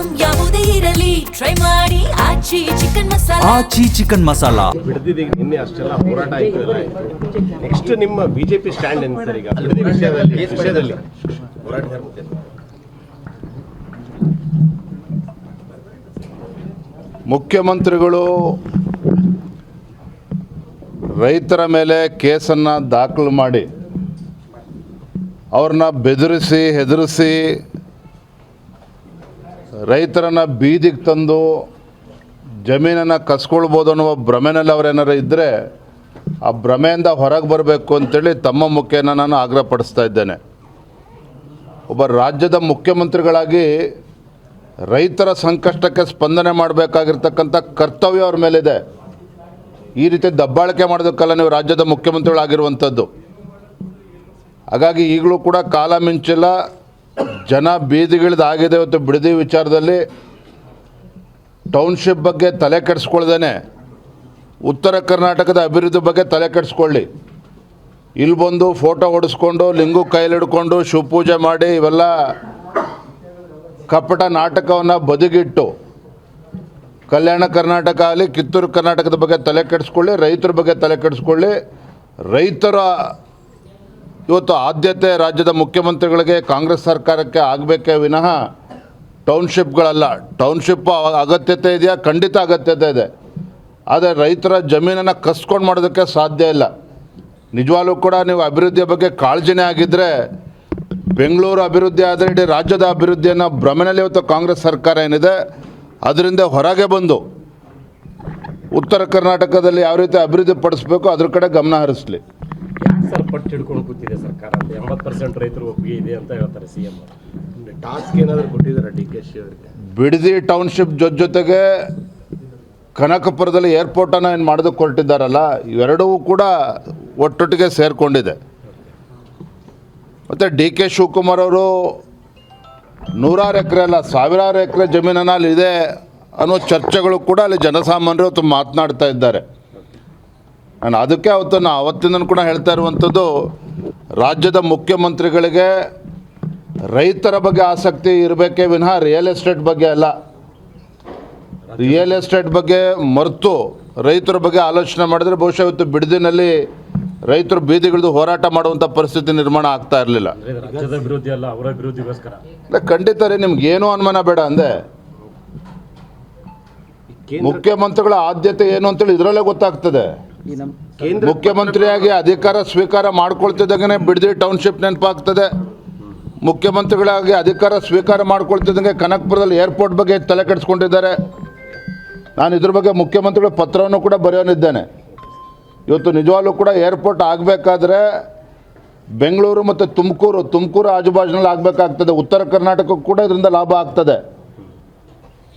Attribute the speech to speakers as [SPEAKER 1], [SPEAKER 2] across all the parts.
[SPEAKER 1] Item ಯಾವುದೇ ಇರಲಿ try ಮಾಡಿ ಆಚಿ ಚಿಕನ್ ಮಸಾಲಾ.
[SPEAKER 2] ಆಚಿ ಚಿಕನ್ ಮಸಾಲಾ
[SPEAKER 3] ಬಿಡದಿ ನಿನ್ನೆ ಅಷ್ಟೆಲ್ಲ ಹೋರಾಟ ಆಯ್ತು. ನೆಕ್ಸ್ಟ್ ನಿಮ್ಮ ಬಿಜೆಪಿ ಸ್ಟ್ಯಾಂಡ್ ಏನು ಸರ್? ಈಗ ಬಿಡದಿ ವಿಷಯದಲ್ಲಿ ಹೋರಾಟ
[SPEAKER 4] ಮುಖ್ಯಮಂತ್ರಿಗಳು ರೈತರ ಮೇಲೆ ಕೇಸನ್ನು ದಾಖಲು ಮಾಡಿ ಅವ್ರನ್ನ ಬೆದರಿಸಿ ಹೆದರಿಸಿ ರೈತರನ್ನು ಬೀದಿಗೆ ತಂದು ಜಮೀನನ್ನು ಕಸ್ಕೊಳ್ಬೋದು ಅನ್ನುವ ಭ್ರಮೆನಲ್ಲಿ ಅವರೇನಾರು ಇದ್ದರೆ ಆ ಭ್ರಮೆಯಿಂದ ಹೊರಗೆ ಬರಬೇಕು ಅಂತೇಳಿ ತಮ್ಮ ಮುಖೇನ ನಾನು ಆಗ್ರಹಪಡಿಸ್ತಾ ಇದ್ದೇನೆ. ಒಬ್ಬ ರಾಜ್ಯದ ಮುಖ್ಯಮಂತ್ರಿಗಳಾಗಿ ರೈತರ ಸಂಕಷ್ಟಕ್ಕೆ ಸ್ಪಂದನೆ ಮಾಡಬೇಕಾಗಿರ್ತಕ್ಕಂಥ ಕರ್ತವ್ಯ ಅವ್ರ ಮೇಲಿದೆ. ಈ ರೀತಿ ದಬ್ಬಾಳಿಕೆ ಮಾಡೋದಕ್ಕಲ್ಲ ನೀವು ರಾಜ್ಯದ ಮುಖ್ಯಮಂತ್ರಿಗಳಾಗಿರುವಂಥದ್ದು. ಹಾಗಾಗಿ ಈಗಲೂ ಕೂಡ ಕಾಲ ಮಿಂಚಿಲ್ಲ, ಜನ ಬೀದಿಗಿಳಿದಾಗಿದೆ. ಇವತ್ತು ಬಿಡದಿ ವಿಚಾರದಲ್ಲಿ ಟೌನ್ಶಿಪ್ ಬಗ್ಗೆ ತಲೆ ಕೆಡಿಸ್ಕೊಳ್ದೇನೆ ಉತ್ತರ ಕರ್ನಾಟಕದ ಅಭಿವೃದ್ಧಿ ಬಗ್ಗೆ ತಲೆ ಕೆಡಿಸ್ಕೊಳ್ಳಿ. ಇಲ್ಲಿ ಬಂದು ಫೋಟೋ ಹೊಡೆಸ್ಕೊಂಡು ಲಿಂಗು ಕೈಲಿಡ್ಕೊಂಡು ಶಿವಪೂಜೆ ಮಾಡಿ ಇವೆಲ್ಲ ಕಪಟ ನಾಟಕವನ್ನು ಬದಿಗಿಟ್ಟು ಕಲ್ಯಾಣ ಕರ್ನಾಟಕ ಆಗಲಿ ಕಿತ್ತೂರು ಕರ್ನಾಟಕದ ಬಗ್ಗೆ ತಲೆ ಕೆಡಿಸ್ಕೊಳ್ಳಿ, ರೈತರ ಬಗ್ಗೆ ತಲೆ ಕೆಡಿಸ್ಕೊಳ್ಳಿ. ರೈತರ ಇವತ್ತು ಆದ್ಯತೆ ರಾಜ್ಯದ ಮುಖ್ಯಮಂತ್ರಿಗಳಿಗೆ ಕಾಂಗ್ರೆಸ್ ಸರ್ಕಾರಕ್ಕೆ ಆಗಬೇಕೇ ವಿನಃ ಟೌನ್ಶಿಪ್ಗಳಲ್ಲ. ಟೌನ್ಶಿಪ್ ಅಗತ್ಯತೆ ಇದೆಯಾ? ಖಂಡಿತ ಅಗತ್ಯತೆ ಇದೆ. ಆದರೆ ರೈತರ ಜಮೀನನ್ನು ಕಸ್ಕೊಂಡು ಮಾಡೋದಕ್ಕೆ ಸಾಧ್ಯ ಇಲ್ಲ. ನಿಜವಾಗ್ಲೂ ಕೂಡ ನೀವು ಅಭಿವೃದ್ಧಿಯ ಬಗ್ಗೆ ಕಾಳಜಿನೇ ಆಗಿದ್ದರೆ ಬೆಂಗಳೂರು ಅಭಿವೃದ್ಧಿ ಆದರೆ ಇಡೀ ರಾಜ್ಯದ ಅಭಿವೃದ್ಧಿಯನ್ನು ಭ್ರಮೆಯಲ್ಲಿ ಇವತ್ತು ಕಾಂಗ್ರೆಸ್ ಸರ್ಕಾರ ಏನಿದೆ ಅದರಿಂದ ಹೊರಗೆ ಬಂದು ಉತ್ತರ ಕರ್ನಾಟಕದಲ್ಲಿ ಯಾವ ರೀತಿ ಅಭಿವೃದ್ಧಿ ಪಡಿಸಬೇಕು ಅದ್ರ ಕಡೆ ಗಮನ ಹರಿಸಲಿ.
[SPEAKER 3] ಸರ್ ಪಟ್ಟು ಹಿಡ್ಕೊಂಡು ಕೂತಿದೆ ಸರ್ಕಾರ ಅಂತ 80% ರೈತರು ಒಪ್ಪಿಗೆ ಇದೆ ಅಂತ ಹೇಳ್ತಾರೆ ಸಿಎಂ. ಟಾಸ್ಕ್ ಏನಾದರೂ ಕೊಟ್ಟಿದ್ದಾರೆ DK ಅವರಿಗೆ?
[SPEAKER 4] ಬಿಡದಿ ಟೌನ್ಶಿಪ್ ಜೊತೆಗೆ ಕನಕಪುರದಲ್ಲಿ ಏರ್ಪೋರ್ಟನ್ನು ಏನು ಮಾಡೋದಕ್ಕೆ ಹೊರಟಿದ್ದಾರಲ್ಲ, ಇವೆರಡೂ ಕೂಡ ಒಟ್ಟೊಟ್ಟಿಗೆ ಸೇರಿಕೊಂಡಿದೆ. ಮತ್ತು DK ಶಿವಕುಮಾರ್ ಅವರು 100 ಎಕರೆ ಅಲ್ಲ 1000 ಎಕರೆ ಜಮೀನನ್ನು ಅಲ್ಲಿ ಇದೆ ಅನ್ನೋ ಚರ್ಚೆಗಳು ಕೂಡ ಅಲ್ಲಿ ಜನಸಾಮಾನ್ಯರು ಅವತ್ತು ಮಾತನಾಡ್ತಾ ಇದ್ದಾರೆ. ನಾನು ಅದಕ್ಕೆ ಅವತ್ತಿಂದ ಕೂಡ ಹೇಳ್ತಾ ಇರುವಂಥದ್ದು, ರಾಜ್ಯದ ಮುಖ್ಯಮಂತ್ರಿಗಳಿಗೆ ರೈತರ ಬಗ್ಗೆ ಆಸಕ್ತಿ ಇರಬೇಕೇ ವಿನಃ ರಿಯಲ್ ಎಸ್ಟೇಟ್ ಬಗ್ಗೆ ಅಲ್ಲ. ರಿಯಲ್ ಎಸ್ಟೇಟ್ ಬಗ್ಗೆ ಮರೆತು ರೈತರ ಬಗ್ಗೆ ಆಲೋಚನೆ ಮಾಡಿದ್ರೆ ಬಹುಶಃ ಇವತ್ತು ಬಿಡದಿನಲ್ಲಿ ರೈತರು ಬೀದಿಗಿಳಿದು ಹೋರಾಟ ಮಾಡುವಂಥ ಪರಿಸ್ಥಿತಿ ನಿರ್ಮಾಣ ಆಗ್ತಾ ಇರಲಿಲ್ಲ.
[SPEAKER 3] ರಾಜ್ಯದ ವಿರೋಧಿ ಅಲ್ಲ, ಅವರ ವಿರೋಧಿಗೋಸ್ಕರ.
[SPEAKER 4] ಖಂಡಿತ ರೀ, ನಿಮ್ಗೇನೂ ಅನುಮಾನ ಬೇಡ ಅಂದೆ. ಮುಖ್ಯಮಂತ್ರಿಗಳ ಆದ್ಯತೆ ಏನು ಅಂತೇಳಿ ಇದರಲ್ಲೇ ಗೊತ್ತಾಗ್ತದೆ. ಮುಖ್ಯಮಂತ್ರಿಯಾಗಿ ಅಧಿಕಾರ ಸ್ವೀಕಾರ ಮಾಡ್ಕೊಳ್ತಿದ್ದಂಗೆ ಬಿಡದಿ ಟೌನ್ಶಿಪ್ ನೆನಪಾಗ್ತದೆ. ಮುಖ್ಯಮಂತ್ರಿಗಳಾಗಿ ಅಧಿಕಾರ ಸ್ವೀಕಾರ ಮಾಡ್ಕೊಳ್ತಿದ್ದಂಗೆ ಕನಕಪುರದಲ್ಲಿ ಏರ್ಪೋರ್ಟ್ ಬಗ್ಗೆ ತಲೆ ಕೆಡಿಸ್ಕೊಂಡಿದ್ದಾರೆ. ನಾನು ಇದ್ರ ಬಗ್ಗೆ ಮುಖ್ಯಮಂತ್ರಿಗಳ ಪತ್ರವನ್ನು ಕೂಡ ಬರೆಯೋನಿದ್ದೇನೆ. ಇವತ್ತು ನಿಜವಾಗ್ಲೂ ಕೂಡ ಏರ್ಪೋರ್ಟ್ ಆಗಬೇಕಾದ್ರೆ ಬೆಂಗಳೂರು ಮತ್ತು ತುಮಕೂರು ಆಜುಬಾಜಿನಲ್ಲಿ ಆಗಬೇಕಾಗ್ತದೆ. ಉತ್ತರ ಕರ್ನಾಟಕಕ್ಕೂ ಕೂಡ ಇದರಿಂದ ಲಾಭ ಆಗ್ತದೆ.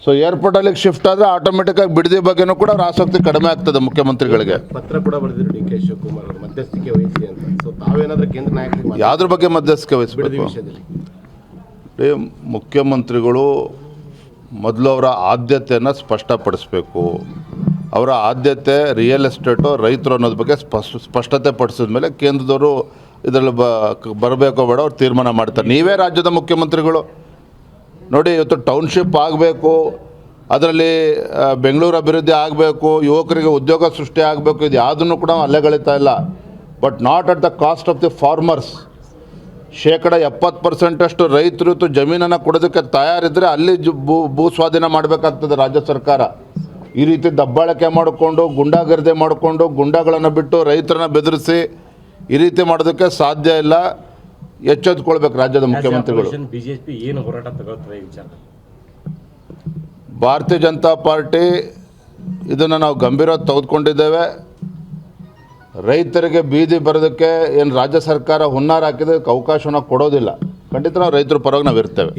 [SPEAKER 4] ಸೊ ಏರ್ಪೋರ್ಟಲ್ಲಿ ಶಿಫ್ಟ್ ಆದರೆ ಆಟೋಮೆಟಿಕ್ಕಾಗಿ ಬಿಡದಿ ಬಗ್ಗೆನೂ ಕೂಡ ಅವ್ರ ಆಸಕ್ತಿ ಕಡಿಮೆ ಆಗ್ತದೆ ಮುಖ್ಯಮಂತ್ರಿಗಳಿಗೆ.
[SPEAKER 3] ಪತ್ರ ಕೂಡ ಬರೆದಿರು DK ಶಿವಕುಮಾರ್ ಅವರು ಮಧ್ಯಸ್ಥಿಕೆ ವಹಿಸಿ ಅಂತ. ಸೊ ತಾವೇನಾದರೂ ಕೇಂದ್ರ ನಾಯಕರಿಗೆ
[SPEAKER 4] ಯಾವುದ್ರ ಬಗ್ಗೆ ಮಧ್ಯಸ್ಥಿಕೆ ವಹಿಸಬೇಕು? ಮುಖ್ಯಮಂತ್ರಿಗಳು ಮೊದಲು ಅವರ ಆದ್ಯತೆಯನ್ನು ಸ್ಪಷ್ಟಪಡಿಸಬೇಕು. ಅವರ ಆದ್ಯತೆ ರಿಯಲ್ ಎಸ್ಟೇಟು ರೈತರು ಅನ್ನೋದ್ರ ಬಗ್ಗೆ ಸ್ಪಷ್ಟತೆ ಪಡಿಸಿದ ಮೇಲೆ ಕೇಂದ್ರದವರು ಇದರಲ್ಲಿ ಬರಬೇಕೋ ಬೇಡ ಅವ್ರು ತೀರ್ಮಾನ ಮಾಡ್ತಾರೆ. ನೀವೇ ರಾಜ್ಯದ ಮುಖ್ಯಮಂತ್ರಿಗಳು ನೋಡಿ. ಇವತ್ತು ಟೌನ್ಶಿಪ್ ಆಗಬೇಕು, ಅದರಲ್ಲಿ ಬೆಂಗಳೂರು ಅಭಿವೃದ್ಧಿ ಆಗಬೇಕು, ಯುವಕರಿಗೆ ಉದ್ಯೋಗ ಸೃಷ್ಟಿ ಆಗಬೇಕು, ಇದು ಯಾವುದನ್ನು ಕೂಡ ಅಲ್ಲೆಗಳಿತಾ ಇಲ್ಲ. But not at the cost of the farmers. 70% ರೈತರು ಇವತ್ತು ಜಮೀನನ್ನು ಕೊಡೋದಕ್ಕೆ ತಯಾರಿದ್ದರೆ ಅಲ್ಲಿ ಭೂ ಸ್ವಾಧೀನ ಮಾಡಬೇಕಾಗ್ತದೆ ರಾಜ್ಯ ಸರ್ಕಾರ. ಈ ರೀತಿ ದಬ್ಬಾಳಿಕೆ ಮಾಡಿಕೊಂಡು ಗುಂಡಾಗರ್ದೆ ಮಾಡಿಕೊಂಡು ಗುಂಡಾಗಳನ್ನು ಬಿಟ್ಟು ರೈತರನ್ನ ಬೆದರಿಸಿ ಈ ರೀತಿ ಮಾಡೋದಕ್ಕೆ ಸಾಧ್ಯ ಇಲ್ಲ. ಎಚ್ಚೆತ್ತುಕೊಳ್ಬೇಕು ರಾಜ್ಯದ ಮುಖ್ಯಮಂತ್ರಿಗಳು.
[SPEAKER 3] ಬಿಜೆಪಿ ಏನು ಹೋರಾಟ ತಗೊಳ್ತಾರೆ ಈ ವಿಚಾರದಲ್ಲಿ?
[SPEAKER 4] ಭಾರತೀಯ ಜನತಾ ಪಾರ್ಟಿ ಇದನ್ನು ನಾವು ಗಂಭೀರವಾಗಿ ತೆಗೆದುಕೊಂಡಿದ್ದೇವೆ. ರೈತರಿಗೆ ಬೀದಿ ಬರೋದಕ್ಕೆ ಏನು ರಾಜ್ಯ ಸರ್ಕಾರ ಹುನ್ನಾರ ಹಾಕಿದ್ರೆ ಅವಕಾಶವನ್ನು ಕೊಡೋದಿಲ್ಲ. ಖಂಡಿತ ನಾವು ರೈತರ ಪರವಾಗಿ ನಾವು ಇರ್ತೇವೆ.